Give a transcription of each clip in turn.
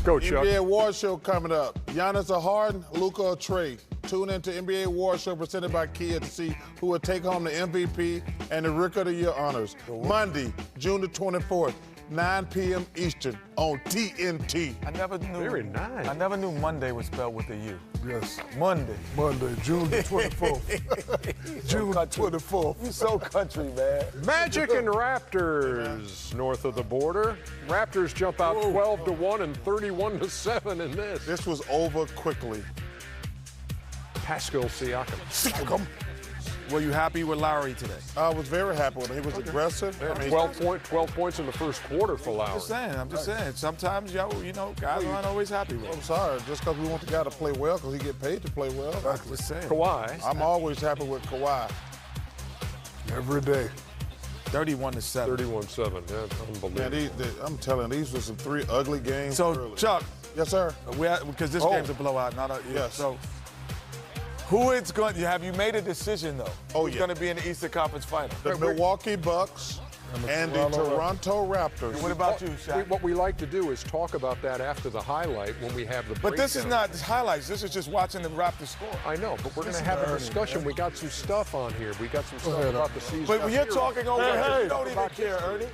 Go, Chuck. NBA Award Show coming up. Giannis or Harden, Luka or Trey. Tune into NBA Award Show presented by Kia to see who will take home the MVP and the Rookie of the Year honors. Monday, June the 24th, 9 p.m. Eastern on TNT. I never knew. Very nice. I never knew Monday was spelled with a U. Yes. Monday. Monday, June the 24th. June 24th. You so country, man. Magic and Raptors north of the border. Raptors jump out 12-1 and 31-7 in this. This was over quickly. Pascal Siakam. Were you happy with Lowry today? I was very happy with him. He was aggressive. I mean, 12 points in the first quarter for Lowry. I'm just saying. Sometimes, guys aren't always happy with I'm him. sorry, just because we want the guy to play well, because he get paid to play well. I'm just saying. Kawhi. I'm always happy with Kawhi. Every day. 31-7. 31-7. Yeah, unbelievable. Man, I'm telling you, these were some three ugly games. So, early. Chuck, Yes, sir. because this Oh. game's a blowout, not a. Yes. So, who it's going? Have you made a decision though? Oh, Who's yeah. going to be in the Eastern Conference Final? The Milwaukee Bucks and the Toronto Raptors. What about you, Shaq? What we like to do is talk about that after the highlight when we have the breakdown. But this is not highlights. This is just watching the Raptors score. I know, but we're going to have a discussion. We got some stuff on here. We got some stuff about the season. But when you're talking over, Hey, you don't even care, Ernie.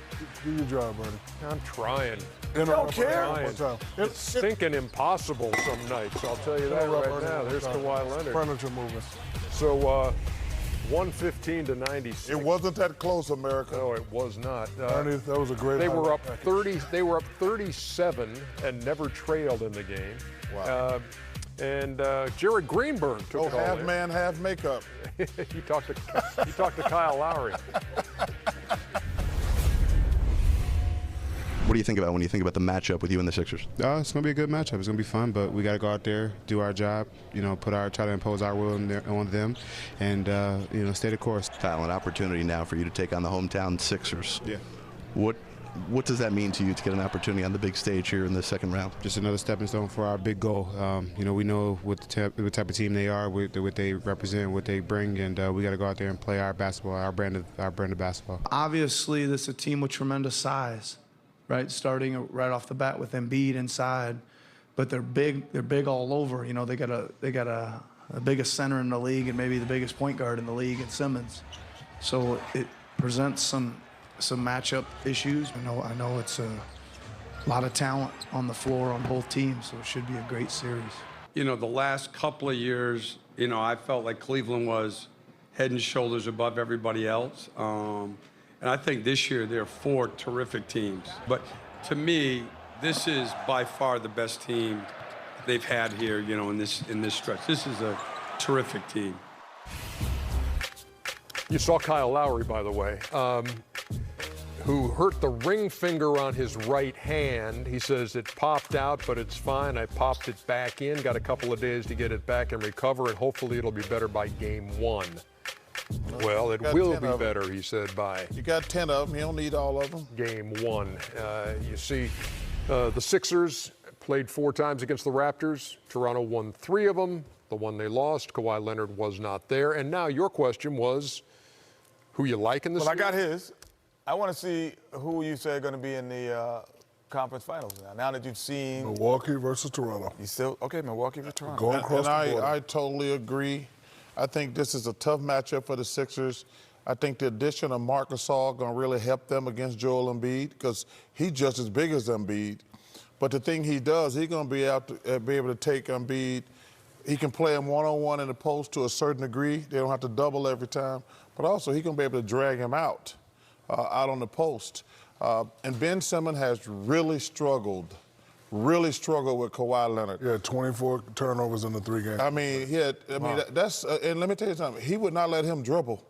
Do your job, Bernie. I'm trying. don't care. One time. It's stinking impossible some nights. I'll tell you that right now. There's Kawhi Leonard. Furniture movement. So 115-96. It wasn't that close, America. No, it was not. Ernie, that was a great They were highlight up 30. They were up 37 and never trailed in the game. Wow. And Jared Greenberg took Oh, it all half in. man, half makeup. He talked to Kyle Lowry. What do you think about when you think about the matchup with you and the Sixers? It's going to be a good matchup. It's going to be fun, but we got to go out there, do our job, try to impose our will on them, and, stay the course. Kyle, an opportunity now for you to take on the hometown Sixers. Yeah. What does that mean to you to get an opportunity on the big stage here in the second round? Just another stepping stone for our big goal. We know what type of team they are, what they represent, what they bring, and we got to go out there and play our basketball, our brand of basketball. Obviously, this is a team with tremendous size, right? Starting right off the bat with Embiid inside, but they're big. They're big all over. They got the biggest center in the league and maybe the biggest point guard in the league in Simmons. So it presents some matchup issues. I know it's a lot of talent on the floor on both teams, so it should be a great series. The last couple of years, I felt like Cleveland was head and shoulders above everybody else. And I think this year there are four terrific teams. But to me, this is by far the best team they've had here, in this stretch. This is a terrific team. You saw Kyle Lowry, by the way, who hurt the ring finger on his right hand. He says it popped out, but it's fine. I popped it back in, got a couple of days to get it back and recover, and hopefully it'll be better by game one. Well, it will be better, he said, by You got 10 of them. You don't need all of them. game one. You see, the Sixers played 4 times against the Raptors. Toronto won 3 of them. The one they lost, Kawhi Leonard was not there. And now your question was who you like in the Well, I series? got his. I want to see who you say are going to be in the conference finals now that you've seen. Milwaukee versus Toronto. You still okay? Milwaukee versus Toronto. Go across the border. I totally agree. I think this is a tough matchup for the Sixers. I think the addition of Marc Gasol going to really help them against Joel Embiid because he's just as big as Embiid. But the thing he does, he's going to be able to take Embiid. He can play him one-on-one in the post to a certain degree. They don't have to double every time. But also, he's going to be able to drag him out on the post. And Ben Simmons has really struggled with Kawhi Leonard. Yeah, 24 turnovers in the 3 games. I mean, that's and let me tell you something. He would not let him dribble.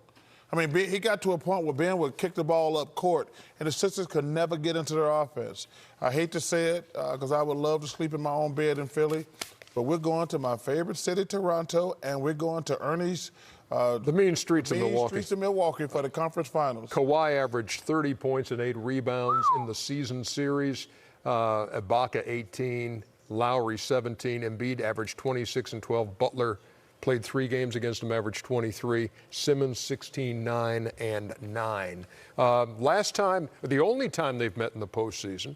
I mean, he got to a point where Ben would kick the ball up court, and the Sixers could never get into their offense. I hate to say it because I would love to sleep in my own bed in Philly, but we're going to my favorite city, Toronto, and we're going to Ernie's. The mean streets of Milwaukee. Streets of Milwaukee for the conference finals. Kawhi averaged 30 points and 8 rebounds in the season series. Ibaka 18, Lowry 17, Embiid averaged 26 and 12. Butler played 3 games against him, averaged 23. Simmons 16, 9 and 9. Last time, the only time they've met in the postseason,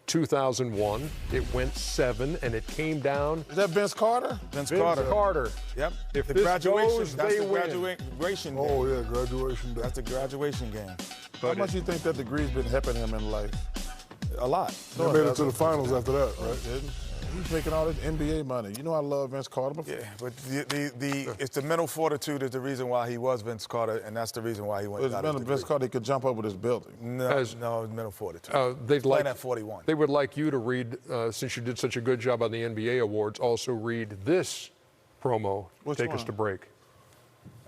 2001, it went 7, and it came down. Is that Vince Carter? Vince Vince Carter. Carter. Yep. If the this graduation, goes, that's they the win. graduation game. Oh, yeah, graduation day. That's the graduation game. How much do you think that degree's been helping him in life? A lot. They made it to the finals after that, right? Didn't? He's making all this NBA money. You know I love Vince Carter. Yeah, but it's the mental fortitude is the reason why he was Vince Carter, and that's the reason why he went. It's been Vince Carter. He could jump over this building. No, no, it's mental fortitude. They'd Playing like at 41. They would like you to read, since you did such a good job on the NBA awards, also read this promo. Which Take us one? to break.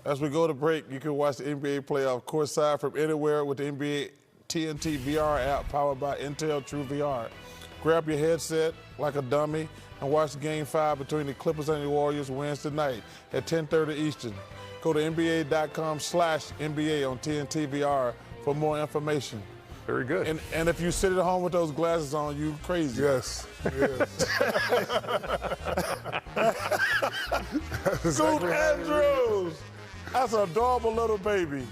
As we go to break, you can watch the NBA playoff courtside from anywhere with the NBA TNT VR app powered by Intel True VR. Grab your headset like a dummy and watch Game 5 between the Clippers and the Warriors Wednesday night at 10:30 Eastern. Go to NBA.com/NBA on TNT VR for more information. Very good. And if you sit at home with those glasses on, you crazy. Yes, yes. Scoot Andrews! That's an adorable little baby.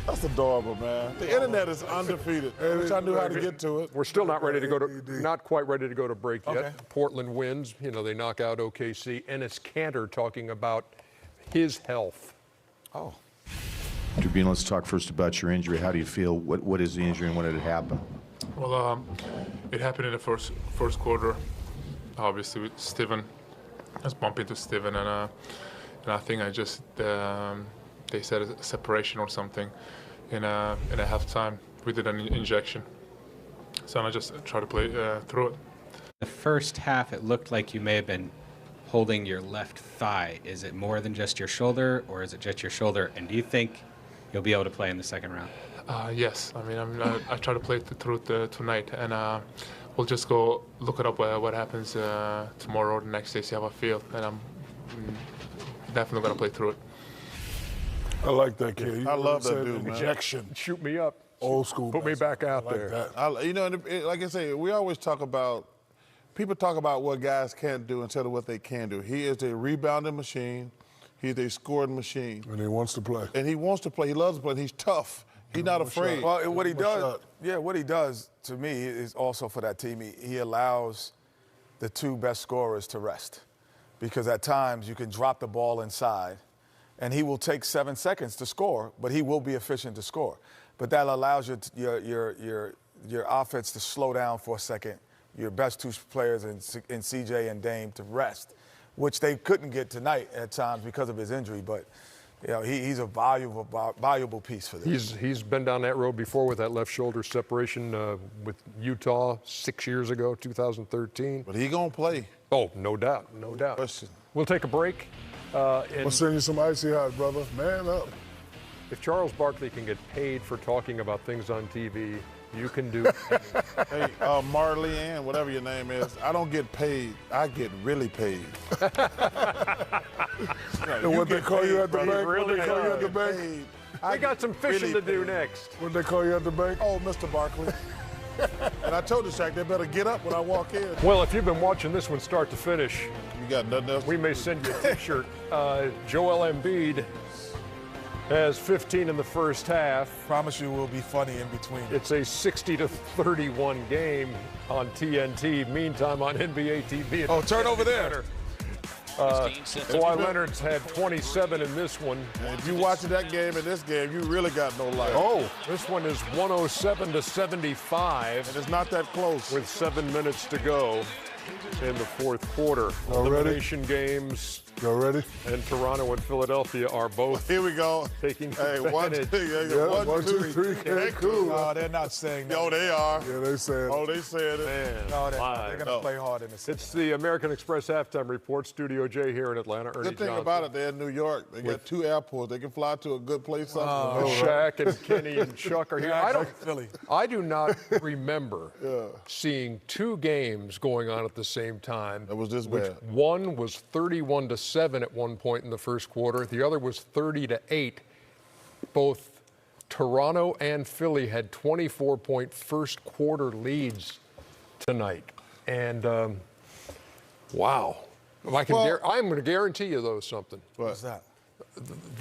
That's adorable, man. The internet is undefeated. I wish I knew how to get to it. We're still not ready to go to, not quite ready to go to break yet. Okay. Portland wins. You know, they knock out OKC. Ennis Cantor talking about his health. Oh. Dubin, let's talk first about your injury. How do you feel? What is the injury and when did it happen? Well, it happened in the first quarter. Obviously, with Steven, I was bumping into Steven, and I think I just they said a separation or something in a halftime. We did an injection, so I just tried to play through it. The first half, it looked like you may have been holding your left thigh. Is it more than just your shoulder, or is it just your shoulder? And do you think you'll be able to play in the second round? Yes, I mean I try to play through it tonight, and we'll just go look it up what happens tomorrow or the next day, see how I feel, and I'm definitely gonna play through it. I like that kid. I love that dude, man. Injection. Shoot me up. Old school. Put me back out I like there. that. You know, like I say, we always talk about, people talk about what guys can't do instead of what they can do. He is a rebounding machine. He's a scoring machine. And he wants to play. And he wants to play. He loves to play. And he's tough. He's not afraid. Well, what he does, shot. what he does to me is also for that team. He allows the two best scorers to rest, because at times you can drop the ball inside, and he will take 7 seconds to score, but he will be efficient to score. But that allows your offense to slow down for a second. Your best two players in CJ and Dame to rest, which they couldn't get tonight at times because of his injury. But you know, he's a valuable piece for them. He's been down that road before with that left shoulder separation with Utah 6 years ago, 2013. But he gonna play. Oh, no doubt, no doubt. Question. We'll take a break. I'll send you some icy hot, brother. Man up. If Charles Barkley can get paid for talking about things on TV, you can do anything. Hey, Marley Ann, whatever your name is, I don't get paid. I get really paid. And what they call you at the brother. bank? really What they call you at the Paid. bank? We got some fishing really to do paid. next. What they call you at the bank? Oh, Mr. Barkley. And I told the Shaq they better get up when I walk in. Well, if you've been watching this one start to finish, You got nothing else? we may send you a T-shirt. Joel Embiid has 15 in the first half. Promise you, will be funny in between. It's a 60-31 game on TNT. Meantime, on NBA TV. Oh, turn over there. Kawhi Leonard's had 27 in this one. And if you watching that game and this game, you really got no life. Oh, this one is 107-75. And it's not that close. With 7 minutes to go in the fourth quarter. Y'all ready? Elimination games. Y'all ready? And Toronto and Philadelphia are both Here we go. taking Hey, one, advantage. two, Yeah, 1, 2, 3. Okay, cool. No, they're not saying that. Yo, they are. Yeah, they said. Oh, they said it. Man, No, they're live. going to play hard in the second. It's the American Express halftime report. Studio J here in Atlanta. Ernie Good thing Johnson. about it, they're in New York. They got 2 airports. They can fly to a good place. Shaq and Kenny and Chuck are here. Philly. I do not remember seeing 2 games going on at the same time. That was this bad. One was 31-7 at one point in the first quarter. The other was 30-8. Both Toronto and Philly had 24-point first quarter leads tonight. And wow. I'm going to guarantee you, though, something. What's that?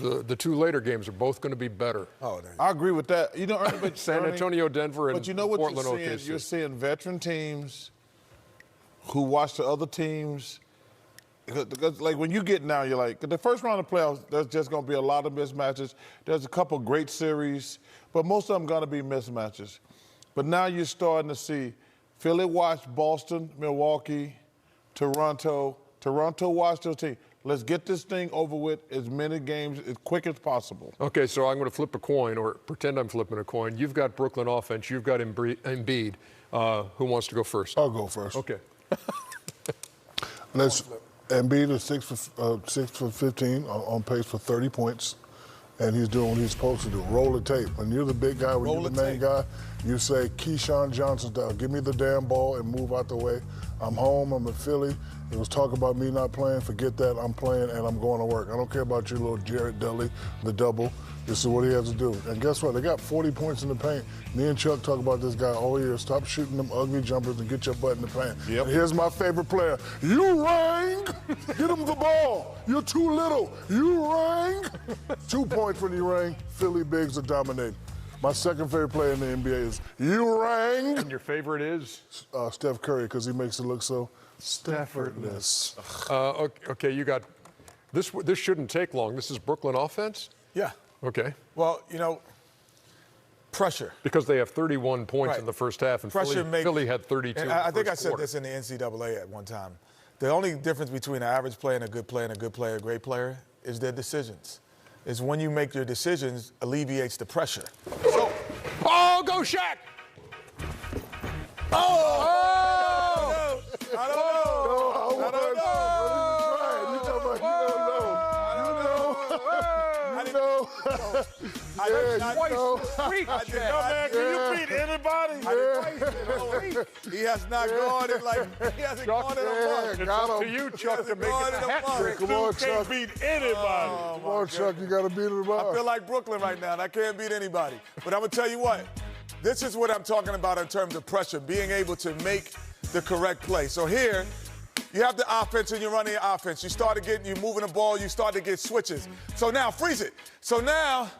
The two later games are both going to be better. Oh, I agree with that. You know, Ernie, but San Antonio, Denver, and but you know what Portland, you're seeing? OKC. You're seeing veteran teams who watch the other teams. Because, like, when you get now, you're like, the first round of playoffs, there's just going to be a lot of mismatches. There's a couple great series, but most of them going to be mismatches. But now you're starting to see Philly watch Boston, Milwaukee, Toronto. Toronto watch those teams. Let's get this thing over with, as many games as quick as possible. Okay, so I'm going to flip a coin, or pretend I'm flipping a coin. You've got Brooklyn offense. You've got Embiid. Who wants to go first? I'll go first. Okay. Embiid is 6 for 15, on pace for 30 points, and he's doing what he's supposed to do. Roll the tape. When you're the big guy, when you're the main guy, you say, Keyshawn Johnson style, give me the damn ball and move out the way. I'm home, I'm in Philly. It was talk about me not playing, forget that, I'm playing and I'm going to work. I don't care about your little Jared Dudley, the double. This is what he has to do. And guess what? They got 40 points in the paint. Me and Chuck talk about this guy all year. Stop shooting them ugly jumpers and get your butt in the paint. Yep. And here's my favorite player. You rang! Get him the ball. You're too little. You rang! 2 points when you rang. Philly bigs are dominating. My second favorite player in the NBA is you rang. And your favorite is? Steph Curry, because he makes it look so Staffordless. Okay, you got this. This shouldn't take long. This is Brooklyn offense? Yeah. Okay. Well, you know, pressure. Because they have 31 points Right. in the first half, and Pressure Philly had 32 and in the I think I first said quarter. this in the NCAA at one time. The only difference between an average player and a good player and a good player, a great player, is their decisions. Is when you make your decisions alleviates the pressure. So, oh, go Shaq! Oh! I don't know. I don't know. You talking about you don't know. I did not know. Can you beat anybody? He has not gone in like he hasn't gone in a month. It's up to you, Chuck, to make it a hat trick. Come on, Can't Chuck. beat anybody. Come on, Chuck. You got to beat him I up. feel like Brooklyn right now, and I can't beat anybody. But I'm going to tell you what, this is what I'm talking about in terms of pressure, being able to make the correct play. So here, you have the offense and you're running your offense. You're moving the ball, you start to get switches. So now, freeze it. So now,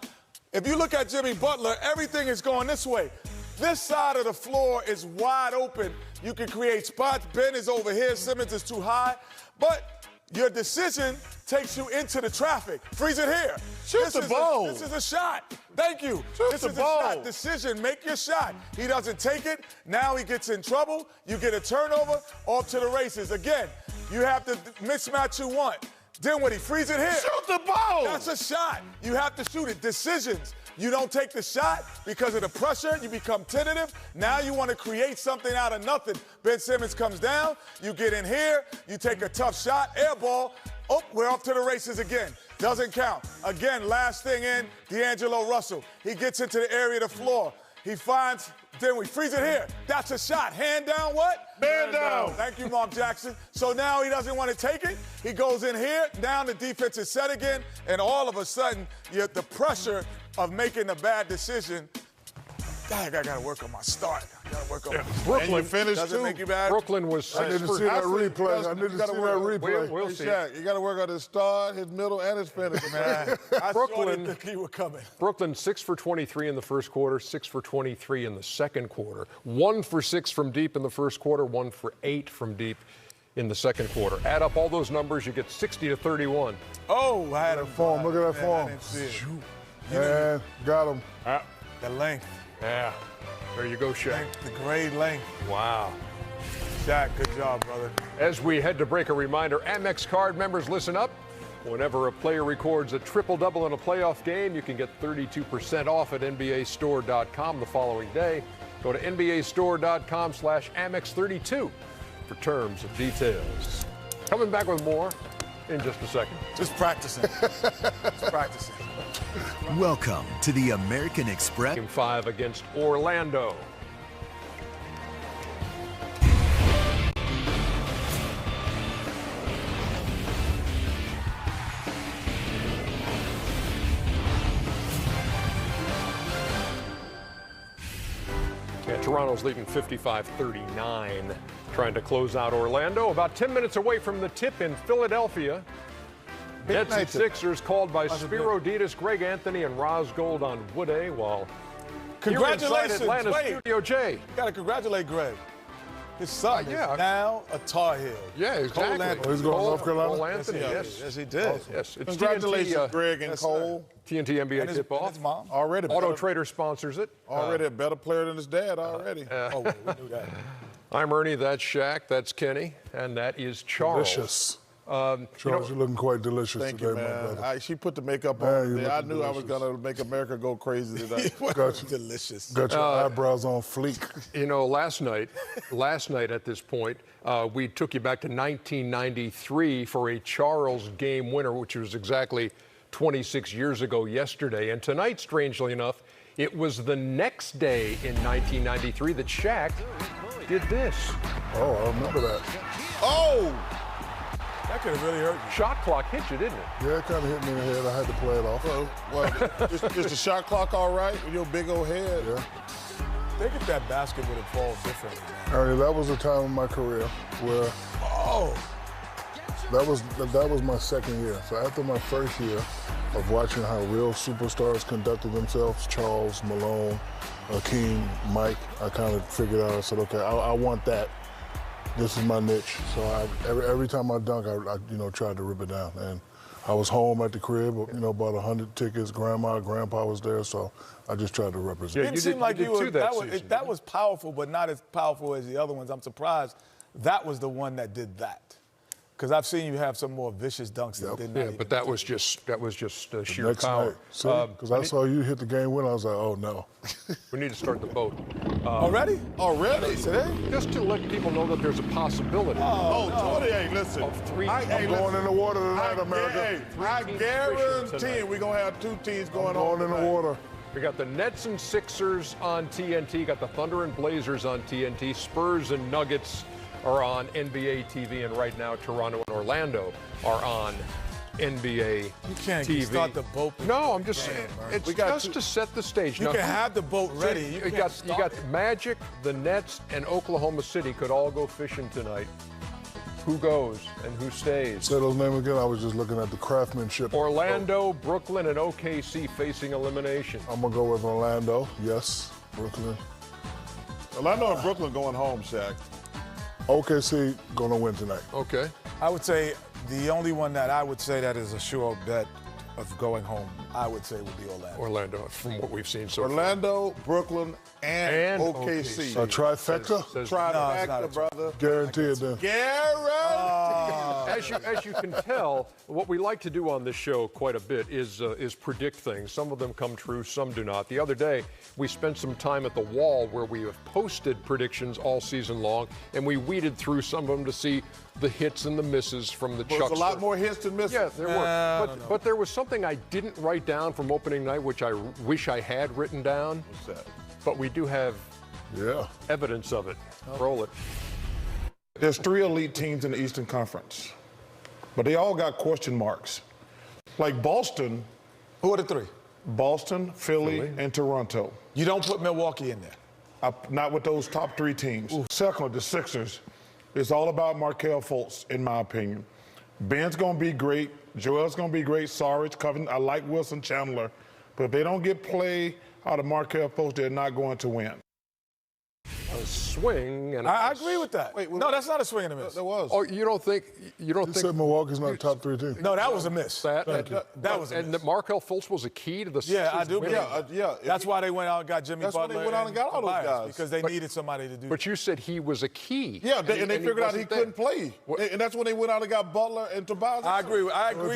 if you look at Jimmy Butler, everything is going this way. This side of the floor is wide open. You can create spots. Ben is over here. Simmons is too high. But your decision takes you into the traffic. Freeze it here. Shoot the ball. This is a shot. Thank you. This the is ball. a shot. Decision. Make your shot. He doesn't take it. Now he gets in trouble. You get a turnover. Off to the races. Again, you have the mismatch you want. Dinwiddie, freeze it here. Shoot the ball. That's a shot. You have to shoot it. Decisions. You don't take the shot because of the pressure. You become tentative. Now you want to create something out of nothing. Ben Simmons comes down. You get in here. You take a tough shot. Air ball. Oh, we're off to the races again. Doesn't count. Again, last thing in, D'Angelo Russell. He gets into the area of the floor. He finds Dinwiddie. Freeze it here. That's a shot. Hand down what? Man down. Thank you, Mark Jackson. So now he doesn't want to take it. He goes in here. Down the defense is set again. And all of a sudden, the pressure of making a bad decision. I got to work on my start. I got to work on my start. Brooklyn finished Doesn't too. make you bad. Brooklyn was I need to see that replay. I need to see that replay. We'll Hey, see. Shaq, you got to work on his start, his middle, and his finish, man. I Brooklyn- didn't think he was coming. Brooklyn 6 for 23 in the first quarter, 6 for 23 in the second quarter, 1 for 6 from deep in the first quarter, 1 for 8 from deep in the second quarter. Add up all those numbers, you get 60 to 31. Oh, I had a Form. Look at that I form. didn't see it. And got him. The length. Yeah, there you go, Shaq. The grade length. Wow. Shaq, good job, brother. As we head to break, a reminder, Amex card members, listen up. Whenever a player records a triple-double in a playoff game, you can get 32% off at NBAstore.com the following day. Go to NBAstore.com/Amex32 for terms and details. Coming back with more in just a second. Just practicing. Just practicing. Welcome to the American Express. Game 5 against Orlando. Yeah, Toronto's leading 55-39, trying to close out Orlando. About 10 minutes away from the tip in Philadelphia. Nets and night Sixers called by That's a Spiro Ditas, Greg Anthony, and Roz Gold on Wood A. While Congratulations, here inside Atlanta wait. Studio J. Gotta congratulate Greg. His son yeah. is now a Tar Heel. Yeah, exactly. Oh, he's going to North Carolina? Cole Anthony, yes. Yes, he did. Yes, it's Congratulations, TNT, Greg and Cole. TNT NBA And his tip-off. mom. Already. Auto better- Trader sponsors it. Already a better player than his dad already. Oh, we knew that. I'm Ernie, that's Shaq, that's Kenny, and that is Charles. Delicious. You Charles, you're looking quite delicious Thank today, you, my man. brother. She put the makeup Man, on. you There. I looking knew I was delicious. going to make America go crazy today. Got you. Delicious. Got your eyebrows on fleek. You know, last night at this point, we took you back to 1993 for a Charles game winner, which was exactly 26 years ago yesterday. And tonight, strangely enough, it was the next day in 1993 that Shaq did this. Oh, I remember that. Oh! That could have really hurt you. Shot clock hit you, didn't it? Yeah, it kind of hit me in the head. I had to play it off. Well, is the shot clock all right with your big old head? Yeah. Think if that basket would have fallen differently, man. Ernie, that was a time in my career where that was my second year. So after my first year of watching how real superstars conducted themselves, Charles, Malone, Akeem, Mike, I kind of figured out, I said, okay, I want that. This is my niche. So every time I dunk, I tried to rip it down. And I was home at the crib, bought 100 tickets. Grandma, Grandpa was there, so I just tried to represent. Yeah, It seemed like you did that season. that was powerful, but not as powerful as the other ones. I'm surprised that was the one that did that. Because I've seen you have some more vicious dunks that did not. Yeah, but that was just sheer Next power. night, because I saw you hit the game winner, I was like, oh no. We need to start the boat. Already? Already? Today? Just to let people know that there's a possibility. Hey, listen. Of three I- hey, I'm going in the water tonight, I America. guarantee we're going to have two teams going on. Going in the water. We got the Nets and Sixers on TNT, got the Thunder and Blazers on TNT, Spurs and Nuggets are on NBA TV, and right now Toronto and Orlando are on NBA You can't TV. start the boat. No, I'm just saying, it's We got just to set the stage. You Now, can have the boat ready. you got Magic, the Nets, and Oklahoma City could all go fishing tonight. Who goes and who stays? Say those names again. I was just looking at the craftsmanship. Orlando, Brooklyn, and OKC facing elimination. I'm going to go with Orlando. Yes. Brooklyn. Orlando and Brooklyn going home, Shaq. OKC going to win tonight. Okay. I would say the only one that I would say that is a sure bet of going home, I would say would be Orlando. Orlando, from what we've seen so far. Orlando, Brooklyn, and OKC. OKC. A trifecta? Trifecta, brother. Guarantee it then. As you can tell, what we like to do on this show quite a bit is predict things. Some of them come true, some do not. The other day, we spent some time at the wall where we have posted predictions all season long, and we weeded through some of them to see the hits and the misses from the There's Chuckster. a lot more hits than misses. Yeah, there were. But there was something I didn't write down from opening night, which I wish I had written down. What's that? But we do have evidence of it. Roll it. There's 3 elite teams in the Eastern Conference, but they all got question marks. Like Boston. Who are the 3? Boston, Philly, and Toronto. You don't put Milwaukee in there. Not with those top 3 teams. Second, the Sixers. It's all about Markelle Fultz, in my opinion. Ben's going to be great. Joel's going to be great. Sarge, Covington. I like Wilson Chandler. But if they don't get play out of Markelle Fultz, they're not going to win. A swing and I agree with that. No, that's not a swing and a miss. There was. Oh, you don't think You said Milwaukee's not a top 3 team. No, that was a miss. that was a and miss. that Markelle Fultz was a key to the Yeah, I Sixers do winning? believe Yeah, That's why they went out and got Jimmy That's when Butler. they went out and got all those Tobias, guys. because they needed somebody to do. But you said he was a key. Yeah, and they figured out he wasn't there. couldn't play. And that's when they went out and got Butler and Tobias. I agree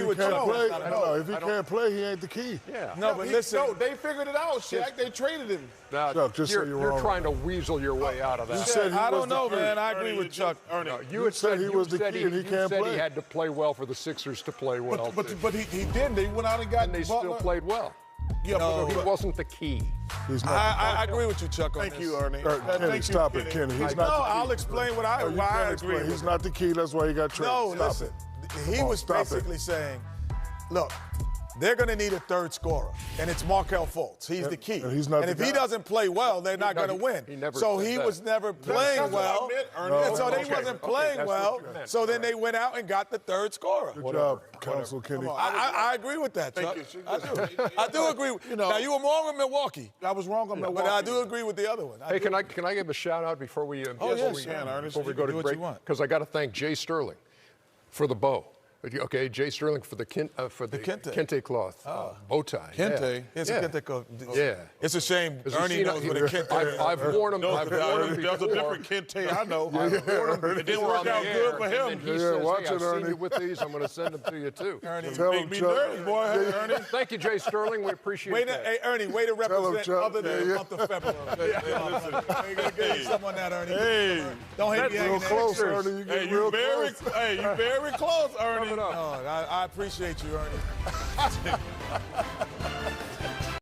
with If Chuck. he can't play, he ain't the key. Yeah. No, but listen. No, they figured it out, Shaq. They traded him. Now, Chuck, just say you're you're wrong. trying to weasel your way out of that. You said he I was don't know, the key. man. I agree with Chuck. No, You had said he was the key and he you can't said play. he had to play well for the Sixers to play well. But he didn't. They went out and got and they Butler. still played well. Yeah, No, He wasn't the key. He's not. I agree with you, Chuck. On Thank this. you, Ernie. Kenny, Thank stop you, it, Kenny. He's No, not the key. I'll explain why I agree. Explain. with He's it. not the key. That's why he got traded. No, Stop listen. it. He Come on, was stop it. basically saying, look, they're going to need a third scorer, and it's Markelle Fultz. He's the key. And he's not if the he guy. doesn't play well, they're not going to win. So he was never playing well. So they wasn't playing well. So then they went out and got the third scorer. Good job, Counsel Kenny. I agree with that, Chuck. I do agree. Now, you were wrong with Milwaukee. I was wrong on Milwaukee. But I do agree with the other one. Hey, can I give a shout out before we before we go to break? Because I got to thank Jay Sterling for the bow. Okay, Jay Sterling for the kente cloth bow tie. Kente? It's a kente cloth. Yeah. It's a shame Ernie knows what a kente is. I've worn them. I've worn them before. There's a different kente I know. I've worn them. It didn't work out good for him. And he says, hey, I've seen you with these. I'm going to send them to you, too. Ernie, make me nervous, boy. Hey, Ernie. Thank you, Jay Sterling. We appreciate that. Hey, Ernie, way to represent other than the month of February. Give me someone that, Ernie. Hey. Don't hate me Real close, Ernie. Hey, you very close, Ernie. I appreciate you, Ernie.